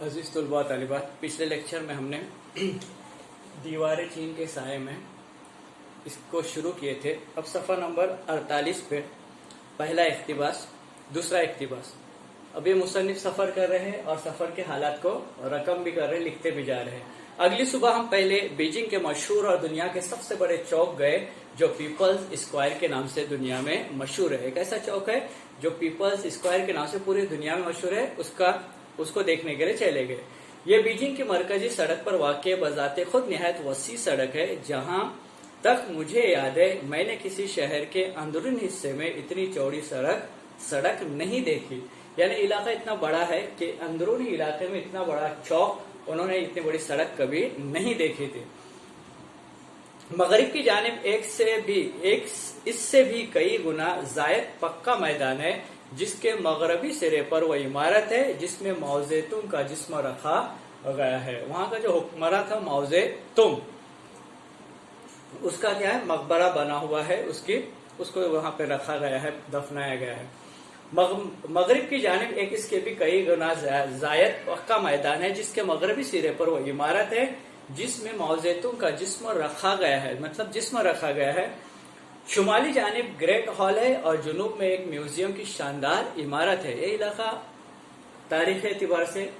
अजीज तलबा तालिबात, पिछले लेक्चर में हमने दीवारें चीन के साये में इसको शुरू किए थे। अब सफ़ा नंबर 48 पे पहला इख्तिबास, दूसरा इख्तिबास। अब ये मुसन्निफ सफ़र कर रहे हैं और सफ़र के हालात को रकम भी कर रहे हैं, लिखते भी जा रहे हैं। अगली सुबह हम पहले बीजिंग के मशहूर और दुनिया के सबसे बड़े चौक गए जो पीपल्स स्क्वायर के नाम से दुनिया में मशहूर है। एक ऐसा चौक है जो पीपल्स स्क्वायर के नाम से पूरी दुनिया में मशहूर है, उसको देखने के लिए चले गए। ये बीजिंग की मरकजी सड़क पर वाक़ बजाते खुद निहायत वसी सड़क है। जहां तक मुझे याद है मैंने किसी शहर के अंदरूनी हिस्से में इतनी चौड़ी सड़क नहीं देखी। यानी इलाका इतना बड़ा है कि अंदरूनी इलाके में इतना बड़ा चौक, उन्होंने इतनी बड़ी सड़क कभी नहीं देखी थी। मगरिब की जानिब इससे भी कई गुना जायद पक्का मैदान है जिसके मगरबी सिरे पर वह इमारत है जिसमें मौज़ेतुम का जिस्म रखा गया है। वहां का जो हुक्मरान था मौज़ेतुम, उसका क्या है, मकबरा बना हुआ है, उसको वहां पे रखा गया है, दफनाया गया है। मगरिब की जानिब इसके भी कई गुना जायद पक्का मैदान है जिसके मगरबी सिरे पर वह इमारत है जिसमें मौज़ेतुम का जिस्म रखा गया है, मतलब जिस्म रखा गया है। शुमाली जानिब ग्रेट हॉल है और जुनूब में एक म्यूजियम की शानदार इमारत है। ये इलाका तारीख एतबार से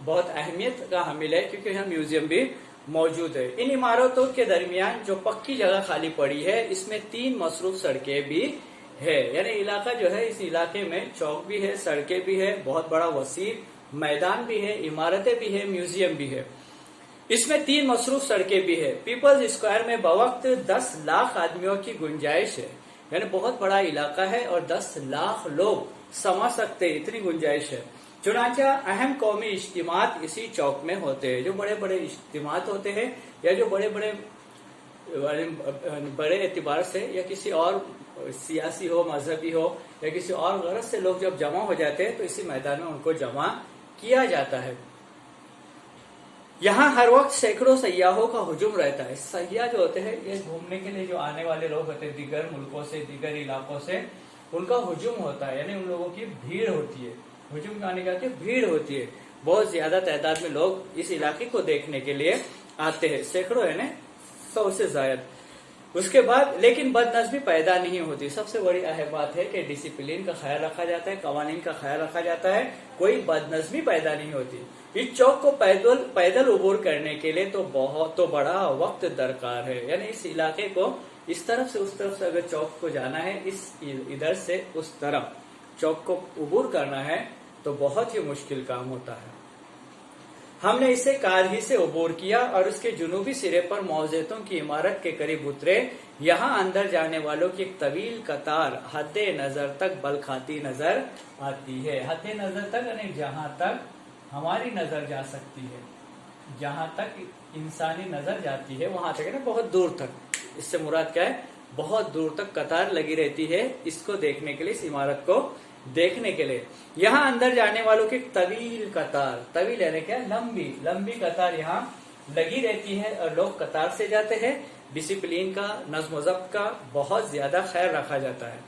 बहुत अहमियत का हामिल है क्योंकि यहाँ म्यूजियम भी मौजूद है। इन इमारतों के दरमियान जो पक्की जगह खाली पड़ी है इसमें 3 मसरूफ सड़कें भी है। यानी इलाका जो है, इस इलाके में चौक भी है, सड़कें भी है, बहुत बड़ा वसी मैदान भी है, इमारतें भी है, म्यूजियम भी है। इसमें 3 मसरूफ सड़कें भी है। पीपल्स स्क्वायर में बवक्त 10 लाख आदमियों की गुंजाइश है। यानी बहुत बड़ा इलाका है और 10 लाख लोग समा सकते, इतनी गुंजाइश है। चुनाचा अहम कौमी इज्तिमात इसी चौक में होते हैं। जो बड़े बड़े इज्तिमात होते हैं या जो बड़े एतबार से या किसी और सियासी हो, मजहबी हो या किसी और गरज से लोग जब जमा हो जाते हैं तो इसी मैदान में उनको जमा किया जाता है। यहाँ हर वक्त सैकड़ों सयाहों का हुजूम रहता है। सयाह जो होते हैं, ये घूमने के लिए जो आने वाले लोग होते हैं दीगर मुल्कों से, दीगर इलाकों से, उनका हुजूम होता है। यानी उन लोगों की भीड़ होती है। हुजूम आने का भीड़ होती है। बहुत ज्यादा तादाद में लोग इस इलाके को देखने के लिए आते हैं, सैकड़ों है ना, 100 से ज्यादा। उसके बाद लेकिन बदनज़मी पैदा नहीं होती। सबसे बड़ी अहम बात है कि डिसिप्लिन का ख्याल रखा जाता है, कवानीन का ख्याल रखा जाता है, कोई बदनज़मी पैदा नहीं होती। इस चौक को पैदल उबूर करने के लिए तो बहुत बड़ा वक्त दरकार है। यानी इस इलाके को इस तरफ से उस तरफ से अगर चौक को जाना है, इधर से उस तरफ चौक को उबूर करना है तो बहुत ही मुश्किल काम होता है। हमने इसे कार ही से उबूर किया और उसके जुनूबी सिरे पर मौज़ेतों की इमारत के करीब उतरे। यहाँ अंदर जाने वालों की एक तवील कतार हद्दे नजर तक बल खाती नजर आती है। हद्दे नजर तक यानी जहां तक हमारी नजर जा सकती है, जहां तक इंसानी नजर जाती है वहां तक है ना, बहुत दूर तक। इससे मुराद क्या है, बहुत दूर तक कतार लगी रहती है इसको देखने के लिए, इस इमारत को देखने के लिए। यहाँ अंदर जाने वालों की तवील कतार, तवील यानी क्या, लंबी कतार यहाँ लगी रहती है और लोग कतार से जाते हैं। डिसिप्लिन का, नज़्म ज़ब्त का बहुत ज्यादा ख्याल रखा जाता है।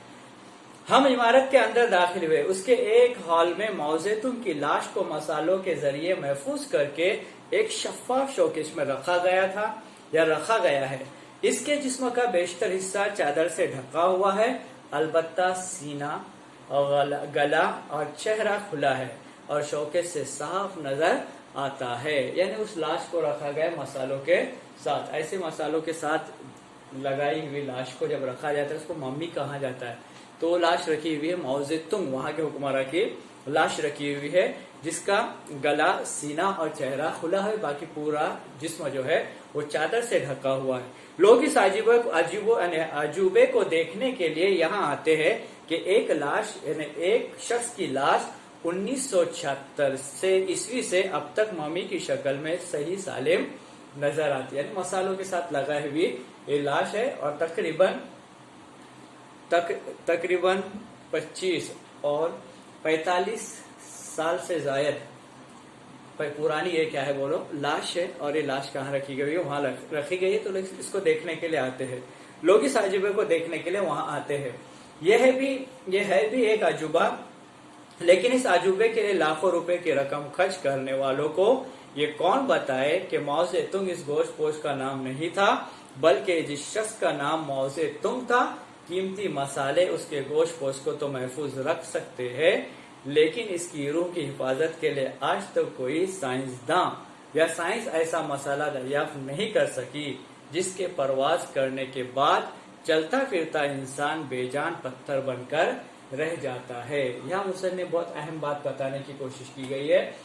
हम इमारत के अंदर दाखिल हुए। उसके एक हॉल में मौज़ेतुम की लाश को मसालों के जरिए महफूज करके एक शफाफ शोकेस में रखा गया था या रखा गया है। इसके जिस्म का बेशतर हिस्सा चादर से ढका हुआ है, अलबत्ता सीना और गला और चेहरा खुला है और शोकेस से साफ नजर आता है। यानी उस लाश को रखा गया मसालों के साथ। ऐसे मसालों के साथ लगाई हुई लाश को जब रखा जाता है उसको मम्मी कहा जाता है। तो लाश रखी हुई है मौज़ेतुम, वहां के हुक्मरां की लाश रखी हुई है जिसका गला, सीना और चेहरा खुला है, बाकी पूरा जिस्म जो है वो चादर से ढका हुआ है। लोग इस अजूबे को देखने के लिए यहाँ आते हैं कि एक लाश यानी एक शख्स की लाश 1976 से ईस्वी से अब तक मम्मी की शक्ल में सही सालिम नजर आती है। यानी मसालों के साथ लगाई हुई ये लाश है और तकरीबन 25 और 45 साल से जायद पुरानी ये क्या है बोलो, लाश है। और ये लाश कहाँ रखी गई है, वहां रखी गई है। तो लोग इसको देखने के लिए आते हैं, लोग इस अजूबे को देखने के लिए वहां आते हैं। यह है भी एक अजूबा लेकिन इस अजूबे के लिए लाखों रुपए की रकम खर्च करने वालों को ये कौन बताए कि माओ तुंग इस गोश्त पोश का नाम नहीं था, बल्कि जिस शख्स का नाम माओ तुंग था, कीमती मसाले उसके गोश्त पोश को तो महफूज रख सकते हैं, लेकिन इसकी रूह की हिफाजत के लिए आज तक कोई साइंसदां या साइंस ऐसा मसाला दरियाफ्त नहीं कर सकी जिसके परवाज करने के बाद चलता फिरता इंसान बेजान पत्थर बनकर रह जाता है। यहाँ मुसन्निफ ने बहुत अहम बात बताने की कोशिश की गई है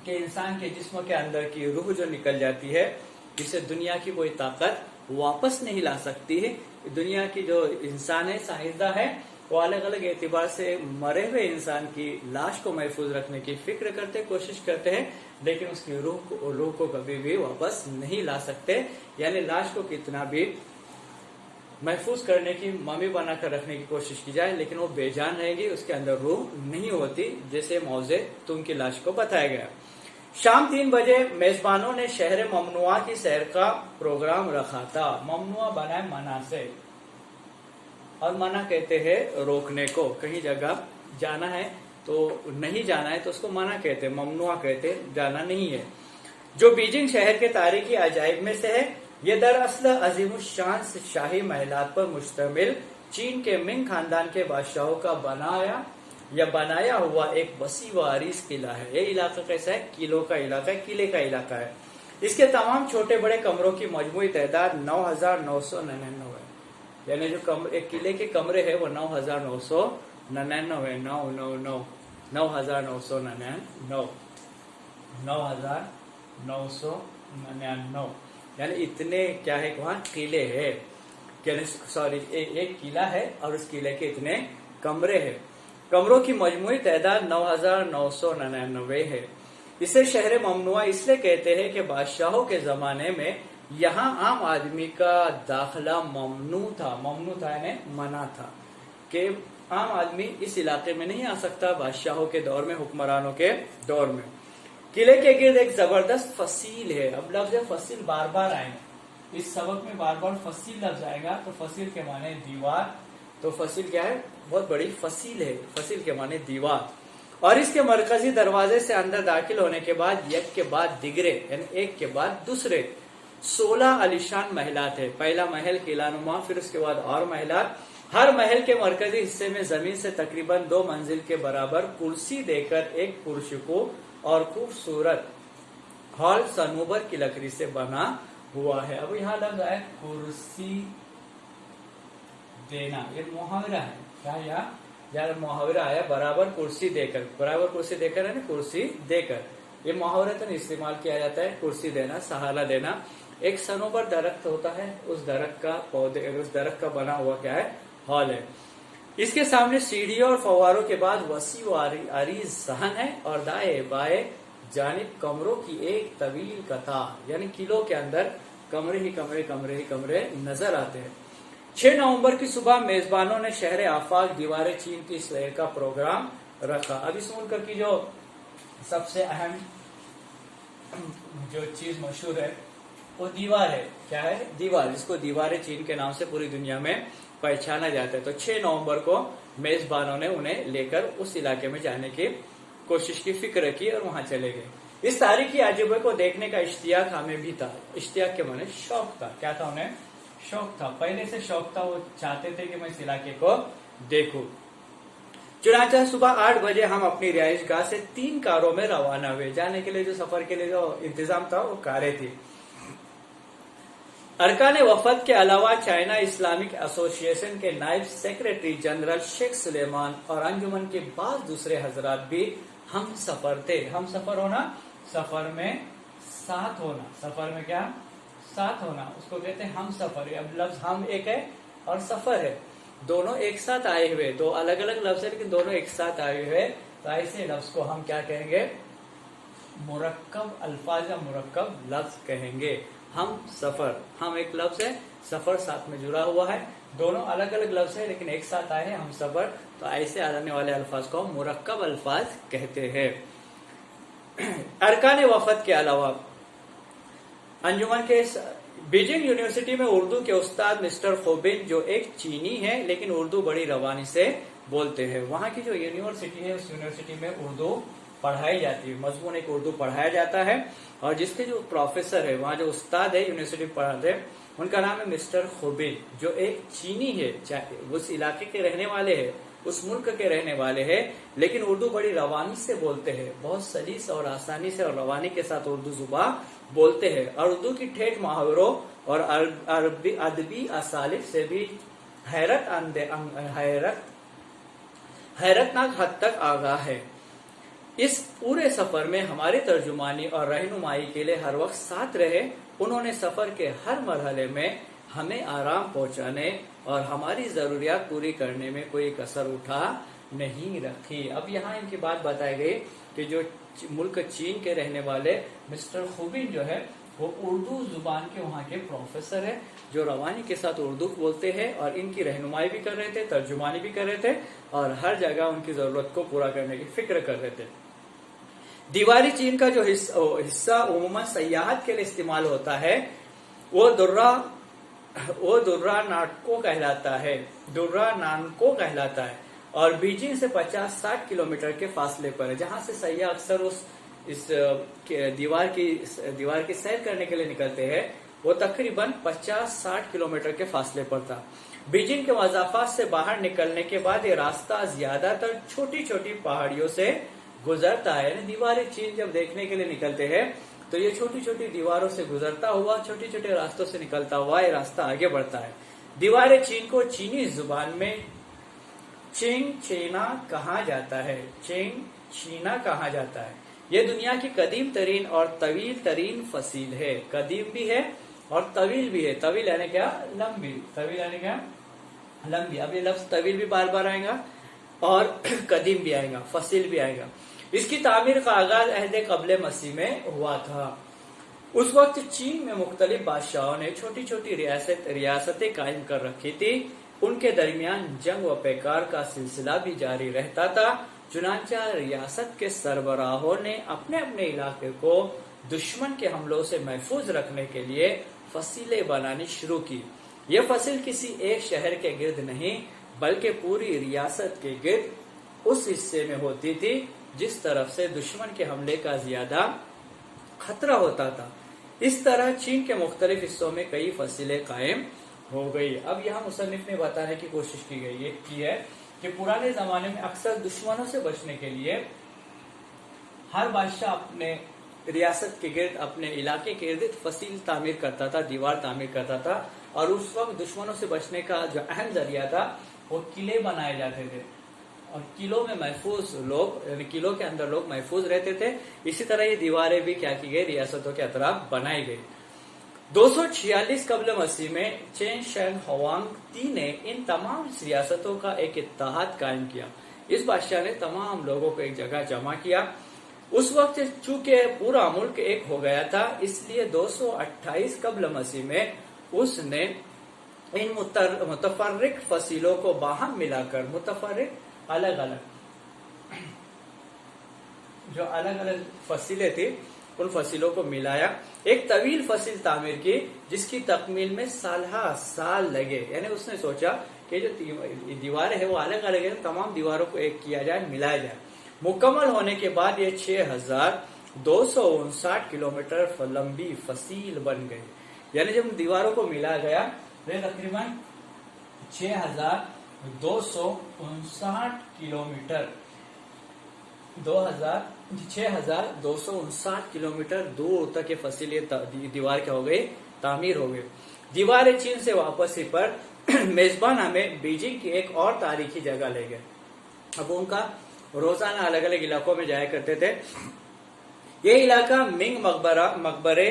कि इंसान के जिस्म के अंदर की रूह जो निकल जाती है, जिसे दुनिया की कोई ताकत वापस नहीं ला सकती है। दुनिया की जो इंसान है, साइंसदां है, वो अलग अलग एतबार से मरे हुए इंसान की लाश को महफूज रखने की फिक्र करते, कोशिश करते हैं, लेकिन उसकी रूह को कभी भी वापस नहीं ला सकते। यानी लाश को कितना भी महफूज करने की, मम्मी बनाकर रखने की कोशिश की जाए, लेकिन वो बेजान रहेगी, उसके अंदर रूह नहीं होती, जैसे मौजे तुम की लाश को बताया गया। शाम 3 बजे मेजबानों ने शहर ममनुआ की सैर का प्रोग्राम रखा था। ममनुआ बना है मना से, और मना कहते हैं रोकने को। कहीं जगह जाना है तो नहीं जाना है तो उसको मना कहते हैं, ममनुआ कहते हैं, जाना नहीं है। जो बीजिंग शहर के तारीखी अजायब में से है। ये दरअसल अजीमुशान शाही महलात पर मुश्तमिल चीन के मिंग खानदान के बादशाहों का बनाया हुआ एक वसी व अरीज किला है। ये इलाका कैसा है? किलों का इलाका है, किले का इलाका है। इसके तमाम छोटे बड़े कमरों की मजमूई तादाद 9,999 है। यानी जो एक किले के कमरे है वो 9,999 है। 9,999 यानी इतने क्या है वहाँ किले है, सॉरी एक किला है और उस किले के इतने कमरे हैं। कमरों की मजमूई तादाद 9,999 है। इसे शहर ममनुआ इसलिए कहते हैं कि बादशाहों के जमाने में यहाँ आम आदमी का दाखिला ममनू था। ममनू था यानी मना था कि आम आदमी इस इलाके में नहीं आ सकता बादशाहों के दौर में, हुक्मरानों के दौर में। किले के गिर्द एक जबरदस्त फसील है। अब लफ्ज फसील बार बार आएगा इस सबक में, बार बार फसील लफ्ज आएगा। तो फसील के माने दीवार, तो फसील क्या है? बहुत बड़ी फसील है। फसील के माने दीवार। और इसके मरकजी दरवाजे से अंदर दाखिल होने के बाद एक के बाद दिगरे यानी एक के बाद दूसरे 16 आलिशान महलात है। पहला महल किलानुमा, फिर उसके बाद और महलात। हर महल के मरकजी हिस्से में जमीन से तकरीबन 2 मंजिल के बराबर कुर्सी देकर एक पुरशको और खूबसूरत हॉल सनूबर की लकड़ी से बना हुआ है। अब यहाँ लग रहा है कुर्सी देना, ये मुहावरा है क्या? यार मुहावरा आया बराबर कुर्सी देकर, बराबर कुर्सी देकर है ना, कुर्सी देकर। ये मुहावरा तो इस्तेमाल किया जाता है, कुर्सी देना, सहारा देना। एक सनोबर दरख्त होता है, उस दरख्त का पौधे, उस दरख्त का बना हुआ क्या है? हॉल है। इसके सामने सीढ़ियों और फवारों के बाद वसी व अरीज सहन है और दाएं बाएं जानिब कमरों की एक तवील कतार। यानी किलों के अंदर कमरे ही कमरे नजर आते हैं। 6 नवंबर की सुबह मेजबानों ने शहर आफाक दीवार चीन की सैर का प्रोग्राम रखा। अब इस मुल्क की जो सबसे अहम जो चीज मशहूर है वो दीवार है। क्या है? दीवार, जिसको दीवार चीन के नाम से पूरी दुनिया में पहचाना जाता है। तो 6 नवंबर को मेजबानों ने उन्हें लेकर उस इलाके में जाने की कोशिश की, फिक्र की और वहां चले गए। इस तारीखी अजूबे को देखने का इश्तियाक हमें भी था। इश्तियाक के माने शौक था। क्या था? उन्हें शौक था, पहले से शौक था। वो चाहते थे कि मैं इस इलाके को देखूं। चुनांचे सुबह 8 बजे हम अपनी रिहाइशगाह से 3 कारों में रवाना हुए। जाने के लिए जो सफर के लिए जो इंतजाम था वो कारें थी। अरकान वफद के अलावा चाइना इस्लामिक एसोसिएशन के नायब सेक्रेटरी जनरल शेख सुलेमान और अंजुमन के बाद दूसरे हजरात भी हम सफर थे। हम सफर होना, सफर में साथ होना। सफर में क्या? साथ होना, उसको कहते हैं हम सफर। अब लफ्ज हम एक है और सफर है, दोनों एक साथ आए हुए। दो अलग अलग लफ्ज है लेकिन दोनों एक साथ आए हुए। तो ऐसे लफ्ज को हम क्या कहेंगे? मुरक्कब अल्फाज या मुरक्कब लफ्ज कहेंगे। हम सफर, हम एक लफ्ज है, सफर साथ में जुड़ा हुआ है। दोनों अलग अलग लफ्ज है लेकिन एक साथ आए हैं, हम सफर। तो ऐसे आने वाले अल्फाज को हम मुरक्कब अल्फाज कहते हैं। अरकान वफद के अलावा अंजुमन के बीजिंग यूनिवर्सिटी में उर्दू के उस्ताद मिस्टर खोबिन, जो एक चीनी है लेकिन उर्दू बड़ी रवानी से बोलते हैं। वहाँ की जो यूनिवर्सिटी है उस यूनिवर्सिटी में उर्दू पढ़ाई जाती है, मजमून एक उर्दू पढ़ाया जाता है। और जिसके जो प्रोफेसर है, वहाँ जो उस्ताद है यूनिवर्सिटी पढ़ाते हैं, उनका नाम है मिस्टर खुबिन, जो एक चीनी है, चाहे उस इलाके के रहने वाले हैं, उस मुल्क के रहने वाले हैं, लेकिन उर्दू बड़ी रवानी से बोलते हैं, बहुत सलीस और आसानी से और रवानी के साथ उर्दू जुबान बोलते हैं। और उर्दू की ठेठ मुहावरों और अरबी अदबी असालिफ से भी हैरतनाक हद तक आगाह है। इस पूरे सफर में हमारी तर्जुमानी और रहनुमाई के लिए हर वक्त साथ रहे। उन्होंने सफर के हर मरहले में हमें आराम पहुंचाने और हमारी जरूरियात पूरी करने में कोई कसर उठा नहीं रखी। अब यहाँ इनकी बात बताई गई कि जो मुल्क चीन के रहने वाले मिस्टर खुबिन जो है वो उर्दू जुबान के वहाँ के प्रोफेसर है, जो रवानी के साथ उर्दू बोलते हैं और इनकी रहनुमाई भी कर रहे थे, तर्जुमानी भी कर रहे थे और हर जगह उनकी जरूरत को पूरा करने की फिक्र कर रहे थे। दीवारी चीन का जो हिस्सा उमूमन सयाहत के लिए इस्तेमाल होता है वो दुर्रा नाटको कहलाता है और बीजिंग से 50-60 किलोमीटर के फासले पर है। जहां से सयाह अक्सर इस दीवार की सैर करने के लिए निकलते हैं, वो तकरीबन 50-60 किलोमीटर के फासले पर था। बीजिंग के मज़ाफ़ात से बाहर निकलने के बाद ये रास्ता ज्यादातर छोटी छोटी पहाड़ियों से गुजरता है। दीवारें चीन जब देखने के लिए निकलते हैं तो ये छोटी छोटी दीवारों से गुजरता हुआ, छोटे छोटे रास्तों से निकलता हुआ ये रास्ता आगे बढ़ता है। दीवारें चीन को चीनी जुबान में चेंग चीना कहा जाता है। ये दुनिया की कदीम तरीन और तवील तरीन फसील है। कदीम भी है और तवील भी है। तवील यानी क्या? लंबी। तवील यानी क्या? लंबी। अब ये लफ्ज तवील भी बार बार आएगा और कदीम भी आएगा, फसील भी आएगा। इसकी तामीर का आगाज अहद क़ब्ल मसीह में हुआ था। उस वक्त चीन में मुख्तलिफ बादशाहों ने छोटी छोटी रियासतें कायम कर रखी थी। उनके दरमियान जंग व पैकार का सिलसिला भी जारी रहता था। चुनांचा रियासत के सरबराहों ने अपने अपने इलाके को दुश्मन के हमलों से महफूज रखने के लिए फसीलें बनानी शुरू की। यह फसील किसी एक शहर के गिर्द नहीं बल्कि पूरी रियासत के गिर्द उस हिस्से में होती थी जिस तरफ से दुश्मन के हमले का ज्यादा खतरा होता था। इस तरह चीन के मुख्तलिफ हिस्सों में कई फसीलें कायम हो गई। अब यहाँ मुसन्निफ ने बताने की कोशिश की है कि पुराने जमाने में अक्सर दुश्मनों से बचने के लिए हर बादशाह अपने रियासत के गिर्द, अपने इलाके के गिर्द फसील तामीर करता था, दीवार तामीर करता था। और उस वक्त दुश्मनों से बचने का जो अहम जरिया था वो किले बनाए जाते थे और किलों में महफूज लोग, यानी किलों के अंदर लोग महफूज रहते थे। इसी तरह ये दीवारें भी क्या की गई, रियासतों के अतराफ बनाई गई। 246 कब्ल मसीह में चेन शेंग हुआंग ने इन तमाम रियासतों का एक इत्तेहाद कायम किया। इस बादशाह ने तमाम लोगों को एक जगह जमा किया। उस वक्त चूंकि पूरा मुल्क एक हो गया था, इसलिए 228 कब्ल मसीह में उसने इन मुतफर्रिक फसीलों को बाहम मिलाकर, मुतफर्रिक अलग अलग, जो अलग अलग फसीलें थी उन फसीलों को मिलाया, एक तवील फसील तामीर की जिसकी तकमील में साल लगे। यानी उसने सोचा कि जो दीवारें हैं वो अलग अलग है, तमाम दीवारों को एक किया जाए, मिलाया जाए। मुकम्मल होने के बाद ये 6259 किलोमीटर लंबी फसील बन गई। यानी जब दीवारों को मिला गया तो तकरीबन 6259 किलोमीटर 6259 किलोमीटर दूर तक ये फसील दीवार क्या हो गई, तामीर हो गई। दीवार चीन से वापसी पर मेजबान हमें बीजिंग की एक और तारीखी जगह ले गए। अब उनका रोजाना अलग अलग इलाकों में जाया करते थे। ये इलाका मिंग मकबरे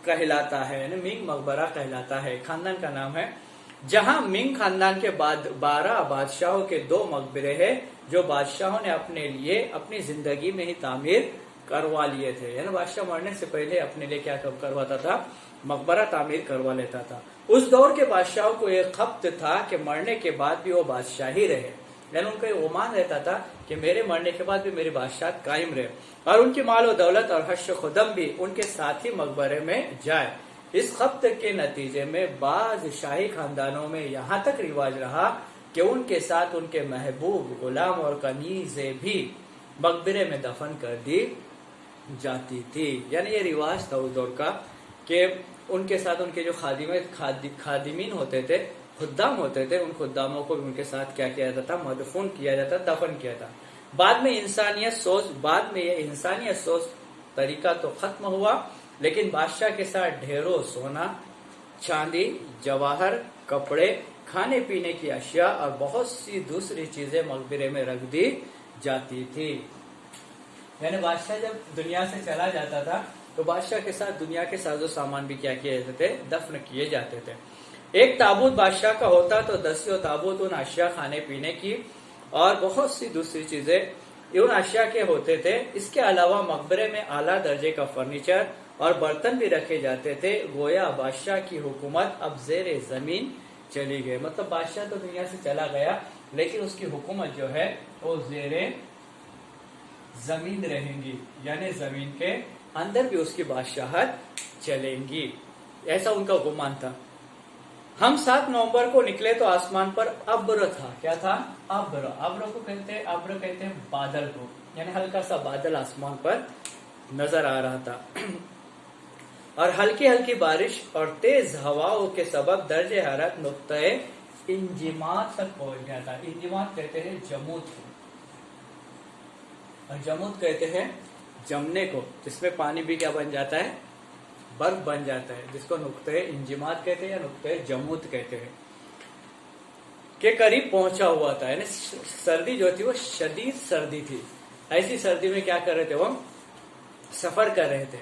कहलाता है, यानी मिंग मकबरा कहलाता है, खानदान का नाम है। जहां मिंग खानदान के बाद 12 बादशाहों के 2 मकबरे हैं जो बादशाहों ने अपने लिए अपनी जिंदगी में ही तामीर करवा लिए थे। यानी बादशाह मरने से पहले अपने लिए क्या करवाता था, मकबरा तामीर करवा लेता था। उस दौर के बादशाहों को यह खप्त था कि मरने के बाद भी वो बादशाह ही रहे। यानी उनका गुमान रहता था कि मेरे मरने के बाद भी मेरी बादशाह कायम रहे और उनकी माल व दौलत और हश्र खुदम भी उनके साथ ही मकबरे में जाए। इस खप्त के नतीजे में बाज शाही खानदानों में यहाँ तक रिवाज रहा کہ ان کے ساتھ ان کے محبوب غلام اور کنیزیں بھی مقبرے میں دفن کر دی جاتی تھی. یعنی یہ رواج تھا اس دور کا کہ ان کے ساتھ ان کے جو خادمین ہوتے تھے، خدام ہوتے تھے، ان خداموں کو بھی ان کے ساتھ کیا کیا جاتا تھا؟ مدفون کیا جاتا، دفن کیا تھا. بعد میں یہ انسانیت سوچ طریقہ تو ختم ہوا، لیکن بادشاہ کے ساتھ ڈھیروں سونا، چاندی، جواہر، کپڑے، کھانے پینے کی اشیاء اور بہت سی دوسری چیزیں مقبرے میں رکھ دی جاتی تھی. یعنی بادشاہ جب دنیا سے چلا جاتا تھا تو بادشاہ کے ساتھ دنیا کے ساز و سامان بھی کیا کیے جاتے تھے؟ دفن کیے جاتے تھے. ایک تابوت بادشاہ کا ہوتا تو 10 تابوت ان اشیاء کھانے پینے کی اور بہت سی دوسری چیزیں ان اشیاء کے ہوتے تھے. اس کے علاوہ مقبرے میں اعلیٰ درجے کا فرنیچر اور برتن بھی رکھے جاتے تھے. گویا بادشاہ کی حکومت اب زیر زمین چلی گئی. مطلب بادشاہ تو دنیا سے چلا گیا لیکن اس کی حکومت جو ہے وہ زیر زمین رہیں گی، یعنی زمین کے اندر بھی اس کی بادشاہت چلیں گی. ایسا ان کا گمان تھا. ہم 7 نومبر کو نکلے تو آسمان پر ابر تھا. کیا تھا؟ ابر کو کہتے ہیں بادل کو، یعنی ہلکا سا بادل آسمان پر نظر آ رہا تھا اور ہلکی ہلکی بارش اور تیز ہواؤں کے سبب درجہ حرارت نقطۂ انجماد تک پہنچ گیا تھا. انجماد کہتے ہیں جمود کو، اور جمود کہتے ہیں جمنے کو، جس میں پانی بھی کیا بن جاتا ہے؟ برف بن جاتا ہے، جس کو نقطۂ انجماد کہتے ہیں یا نقطۂ جمود کہتے ہیں، کے قریب پہنچا ہوا تھا. یعنی سردی جو تھی وہ شدید سردی تھی. ایسی سردی میں کیا کر رہے تھے؟ وہ سفر کر رہے تھے.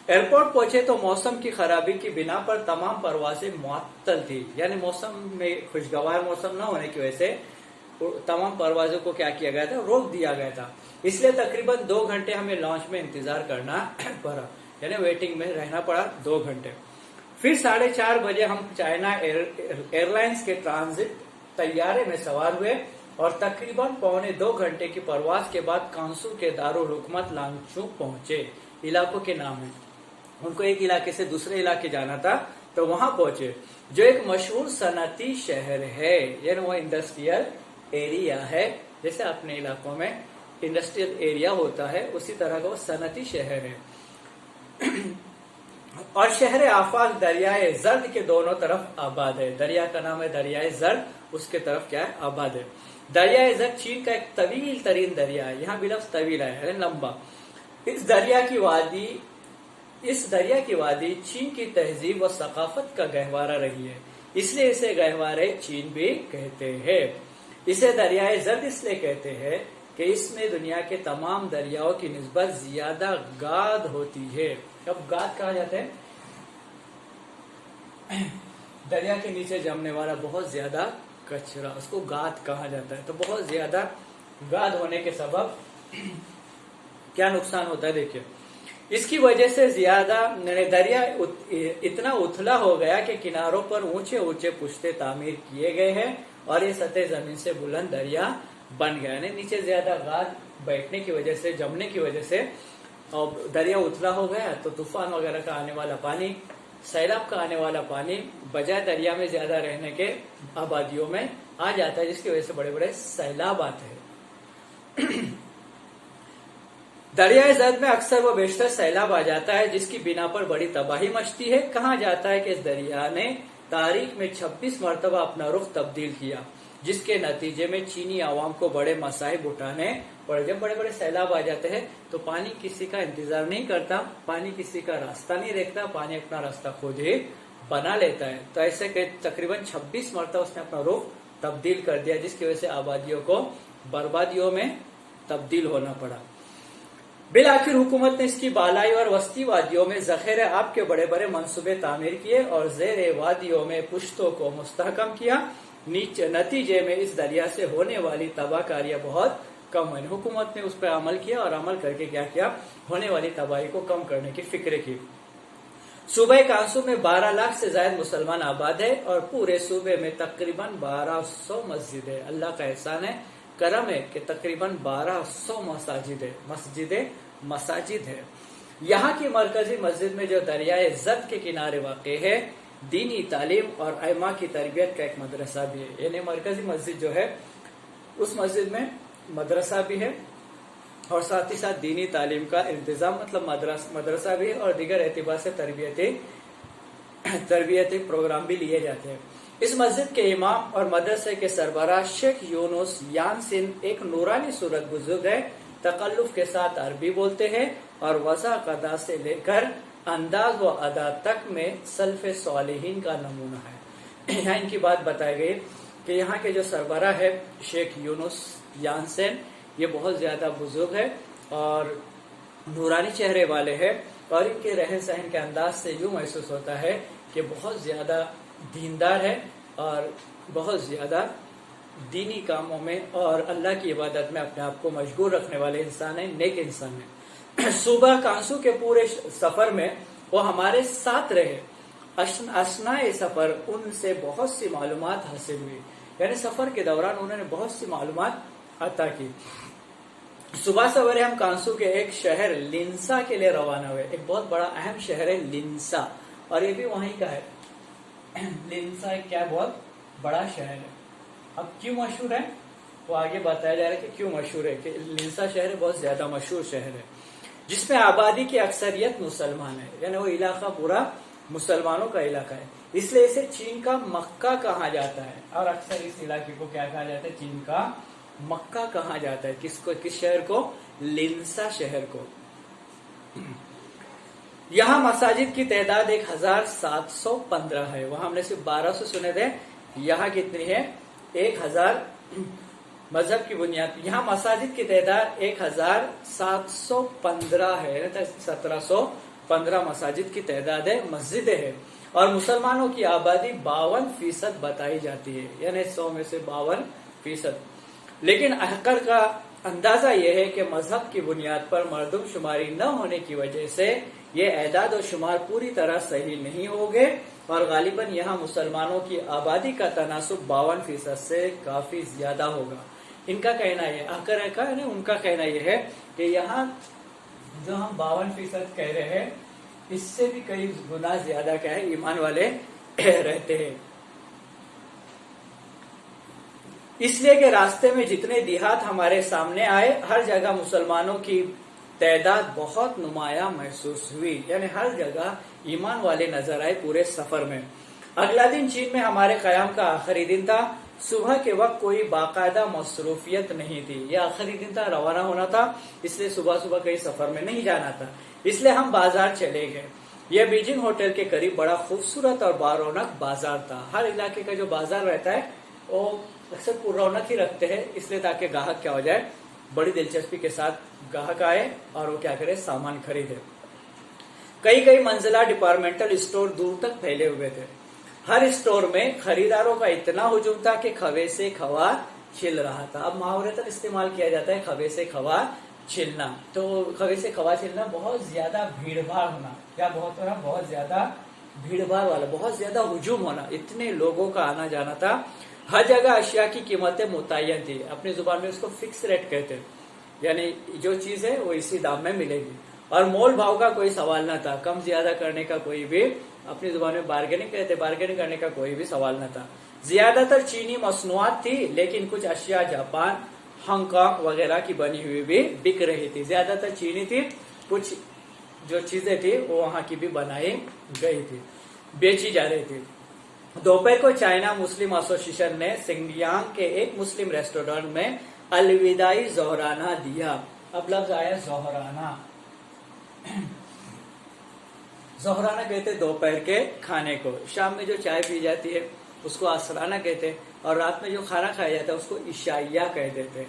ایئرپورٹ پہنچے تو موسم کی خرابی کی بنا پر تمام پروازیں معطل تھی. یعنی موسم میں خوشگوار موسم نہ ہونے کی وجہ سے تمام پروازوں کو کیا کیا گیا تھا؟ روک دیا گیا تھا. اس لیے تقریباً 2 گھنٹے ہمیں لانچ میں انتظار کرنا پڑا، یعنی ویٹنگ میں رہنا پڑا 2 گھنٹے. پھر 4:30 بجے ہم چائنا ایئر لائنز کے ٹرانزٹ طیارے میں سوار ہوئے اور تقریباً 1.25 گھنٹے کی پرواز کے بعد کانسو کے دارالحکومت لانچو پہنچے. علاقوں کے نام ہیں، ان کو ایک علاقے سے دوسرے علاقے جانا تھا تو وہاں پہنچے، جو ایک مشہور صنعتی شہر ہے. یعنی وہ انڈسٹریل ایریا ہے. جیسے اپنے علاقوں میں انڈسٹریل ایریا ہوتا ہے اسی طرح کا وہ صنعتی شہر ہے. اور شہر آفاق دریائے زرد کے دونوں طرف آباد ہے. دریا کا نام ہے دریائے زرد، اس کے طرف کیا ہے؟ آباد ہے. دریائے زرد چین کا ایک طویل ترین دریا ہے. یہاں بھی لفظ طویل ہے، یعنی لمبا. اس دریا کی وادی چین کی تہذیب و ثقافت کا گہوارہ رہی ہے، اس لیے اسے گہوارے چین بھی کہتے ہیں. اسے دریائے زرد اس لیے کہتے ہیں کہ اس میں دنیا کے تمام دریاؤں کی نسبت زیادہ گاد ہوتی ہے. اب گاد کہا جاتا ہے دریا کے نیچے جمنے والا بہت زیادہ کچرا، اس کو گاد کہا جاتا ہے. تو بہت زیادہ گاد ہونے کے سبب کیا نقصان ہوتا ہے؟ دیکھیے، اس کی وجہ سے زیادہ دریا اتنا اتھلا ہو گیا کہ کناروں پر اونچے اونچے پشتے تعمیر کیے گئے ہیں اور یہ سطح زمین سے بلند دریا بن گیا. یعنی نیچے زیادہ گاد بیٹھنے کی وجہ سے، جمنے کی وجہ سے اور دریا اتلا ہو گیا تو طوفان وغیرہ کا آنے والا پانی، سیلاب کا آنے والا پانی بجائے دریا میں زیادہ رہنے کے آبادیوں میں آ جاتا ہے، جس کی وجہ سے بڑے بڑے سیلاب آتے ہیں. دریائے زرد میں اکثر و بیشتر سیلاب آ جاتا ہے، جس کی بنا پر بڑی تباہی مچتی ہے. کہا جاتا ہے کہ اس دریا نے تاریخ میں 26 مرتبہ اپنا رخ تبدیل کیا، جس کے نتیجے میں چینی عوام کو بڑے مصائب اٹھانے پڑے. جب بڑے بڑے سیلاب آ جاتے ہیں تو پانی کسی کا انتظار نہیں کرتا، پانی کسی کا راستہ نہیں دیکھتا، پانی اپنا راستہ خود ہی بنا لیتا ہے. تو ایسے کہ تقریباً 26 مرتبہ اس نے اپنا رخ تبدیل کر دیا، جس کی وجہ سے آبادیوں کو بربادیوں میں تبدیل ہونا پڑا. بالآخر حکومت نے اس کی بالائی اور وسطی وادیوں میں ذخیرہ آب کے بڑے بڑے منصوبے تعمیر کیے اور زیر وادیوں میں پشتوں کو مستحکم کیا. نتیجے میں اس دریا سے ہونے والی تباہ کاریاں بہت کم ہوئی. حکومت نے اس پر عمل کیا اور عمل کر کے کیا ہونے والی تباہی کو کم کرنے کی فکر کی. صوبہ کانسو میں 12 لاکھ سے زائد مسلمان آباد ہے اور پورے صوبے میں تقریباً 1200 مسجد ہے. اللہ کا احسان ہے، کرم ہے کہ تقریباً 1200 مساجد ہے. یہاں کی مرکزی مسجد میں جو دریائے زرد کے کنارے واقع ہے، दीनी तालीम और आइमा की तरबियत का एक मदरसा भी है। यानी मरकजी मस्जिद जो है उस मस्जिद में मदरसा भी है और साथ ही साथ दीनी तालीम का इंतजाम, मतलब मदरसा भी है और दीगर एतबार से तरबियती प्रोग्राम भी लिए जाते हैं। इस मस्जिद के इमाम और मदरसे के सरबराह शेख यूनुस यानसिन एक नूरानी सूरत बुजुर्ग है, तकल्लुफ के साथ अरबी बोलते हैं और वज़ा कदा से लेकर अंदाज व अदा तक में सल्फ़े सालिहीन का नमूना है। यहाँ इनकी बात बताई गई कि यहाँ के जो सरबराह है शेख यूनुस यानसिन, ये बहुत ज्यादा बुजुर्ग है और नूरानी चेहरे वाले हैं और इनके रहन सहन के अंदाज से यूं महसूस होता है कि बहुत ज्यादा दीनदार है और बहुत ज्यादा दीनी कामों में और अल्लाह की इबादत में अपने आप को मशगूल रखने वाले इंसान है, नेक इंसान है। सुबह कांसू के पूरे सफर में वो हमारे साथ रहे। असनाए सफर उनसे बहुत सी मालूमात हासिल हुई, यानी सफर के दौरान उन्होंने बहुत सी मालूमात अता की। सुबह सवेरे हम कांसू के एक शहर लिंसा के लिए रवाना हुए। एक बहुत बड़ा अहम शहर है लिंसा और ये भी वहीं का है। लिंसा एक क्या बहुत बड़ा शहर है। अब क्यों मशहूर है वो आगे बताया जा रहा है कि क्यों मशहूर है। कि लिंसा शहर बहुत ज्यादा मशहूर शहर है जिसमें आबादी की अक्सरियत मुसलमान है, यानी वो इलाका पूरा मुसलमानों का इलाका है, इसलिए इसे चीन का मक्का कहा जाता है। और अक्सर इस इलाके को क्या कहा जाता है, चीन का मक्का कहा जाता है। किसको, किस शहर को, लिंसा शहर को। यहाँ मसाजिद की तादाद 1715 है। वहां हमने सिर्फ 1200 सुने थे, यहाँ कितनी है 1000 मजहब की बुनियाद। यहाँ मसाजिद की तादाद 1715 है, 1715 मसाजिद की तादाद है, मस्जिदें है और मुसलमानों की आबादी 52% बताई जाती है, यानी 100 में से 52%। लेकिन अहकर का अंदाजा यह है कि मजहब की बुनियाद पर मर्दम शुमारी न होने की वजह से ये एदाद और शुमार पूरी तरह सही नहीं होंगे और गालिबन यहाँ मुसलमानों की आबादी का तनासुब 52% से काफी ज्यादा होगा। इनका कहना है, अहकर का है, उनका कहना यह है कि यहाँ जो हम 52% कह रहे हैं इससे भी कई गुना ज्यादा क्या है ईमान वाले रहते हैं। इसलिए कि रास्ते में जितने देहात हमारे सामने आए हर जगह मुसलमानों की तादाद बहुत नुमाया महसूस हुई, यानी हर जगह ईमान वाले नजर आए पूरे सफर में। अगला दिन चीन में हमारे कयाम का आखिरी दिन था। सुबह के वक्त कोई बाकायदा मसरूफियत नहीं थी, यह आखिरी दिन था, रवाना होना था, इसलिए सुबह सुबह कहीं सफर में नहीं जाना था, इसलिए हम बाजार चले गए। यह बीजिंग होटल के करीब बड़ा खूबसूरत और बारौनक बाजार था। हर इलाके का जो बाजार रहता है वो अक्सर रौनक ही रखते हैं, इसलिए ताकि ग्राहक क्या हो जाए, बड़ी दिलचस्पी के साथ ग्राहक आए और वो क्या करे, सामान खरीदे। कई कई मंजिला डिपार्टमेंटल स्टोर दूर तक फैले हुए थे। हर स्टोर में खरीदारों का इतना हुजूम था कि खवे से खवा छिल रहा था। अब मुहावरतन इस्तेमाल किया जाता है खवे से खवा छिलना, तो खवे से खवा छिलना बहुत ज्यादा भीड़ भाड़ होना, क्या बहुत होना, बहुत ज्यादा भीड़ भाड़ वाला, बहुत ज्यादा हुजूम होना, इतने लोगों का आना जाना था। हर जगह अशिया की कीमतें मुतय्यन थी, अपनी जुबान में उसको फिक्स रेट कहते हैं, यानी जो चीज है वो इसी दाम में मिलेगी और मोल भाव का कोई सवाल न था, कम ज्यादा करने का कोई भी, अपनी जुबान में बार्गेनिंग कहते, बार्गेनिंग करने का कोई भी सवाल न था। ज्यादातर चीनी मसनूआत थी, लेकिन कुछ अशिया जापान, हांगकांग वगैरह की बनी हुई भी बिक रही थी। ज्यादातर चीनी थी, कुछ जो चीजें थी वो वहां की भी बनाई गई थी, बेची जा रही थी। दोपहर को चाइना मुस्लिम एसोसिएशन ने सिंगयांग के एक मुस्लिम रेस्टोरेंट में अलविदाई जोहराना दिया। अब लफ्ज आया जोहराना। जोहराना कहते दोपहर के खाने को, शाम में जो चाय पी जाती है उसको असराना कहते और रात में जो खाना खाया जाता है उसको इशाइया कह देते।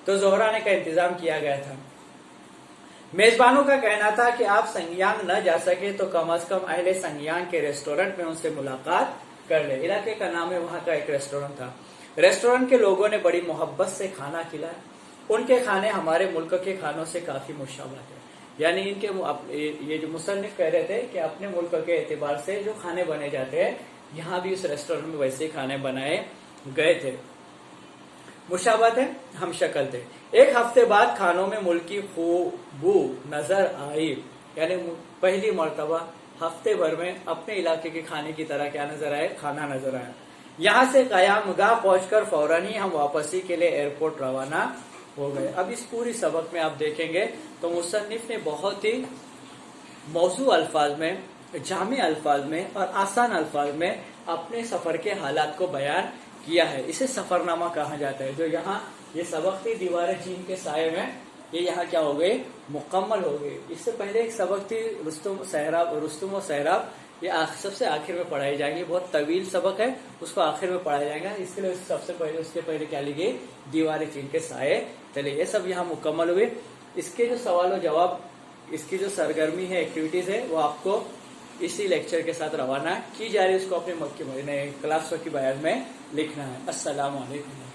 तो जोहराने का इंतजाम किया गया था। मेजबानों का कहना था कि आप संगयांग न जा सके तो कम अज कम अहले संगयांग के रेस्टोरेंट में उनसे मुलाकात कर ले। इलाके का नाम है, वहां का एक रेस्टोरेंट था। रेस्टोरेंट के लोगों ने बड़ी मोहब्बत से खाना खिलाया। उनके खाने हमारे मुल्क के खानों से काफी मुशाबह है, यानी इनके ये जो मुसन्निफ कह रहे थे कि अपने मुल्क के एतबार से जो खाने बने जाते हैं यहाँ भी उस रेस्टोरेंट में वैसे ही खाने बनाए गए थे। मुशाबत है, हम शक्ल थे। एक हफ्ते बाद खानों में मुल्की खूबू नजर आई, यानी पहली मर्तबा हफ्ते भर में अपने इलाके के खाने की तरह क्या नजर आए, खाना नजर आया। यहाँ से कयामगाह पहुंचकर फौरन ही हम वापसी के लिए एयरपोर्ट रवाना हो गए। अब इस पूरी सबक में आप देखेंगे तो मुसन्निफ ने बहुत ही मौजू अल्फाज में, जामी अल्फाज में और आसान अल्फाज में अपने सफर के हालात को बयान किया है। इसे सफरनामा कहा जाता है। जो यहाँ ये सबक थी दीवारें चीन के साये में, ये यहाँ क्या हो गई, मुकम्मल हो गई। इससे पहले एक सबक थी रुस्तुम और सहराब, ये सबसे आखिर में पढ़ाई जाएंगे। बहुत तवील सबक है, उसको आखिर में पढ़ाया जाएगा। इसके लिए उसके पहले क्या ली गई, दीवारें चीन के साये चले। ये सब यहाँ मुकम्मल हुए। इसके जो सवाल और जवाब, इसकी जो सरगर्मी है, एक्टिविटीज है, वो आपको इसी लेक्चर के साथ रवाना की जा रही है। उसको अपने क्लास वर्क की बयान में लिखना है। अस्सलाम वालेकुम।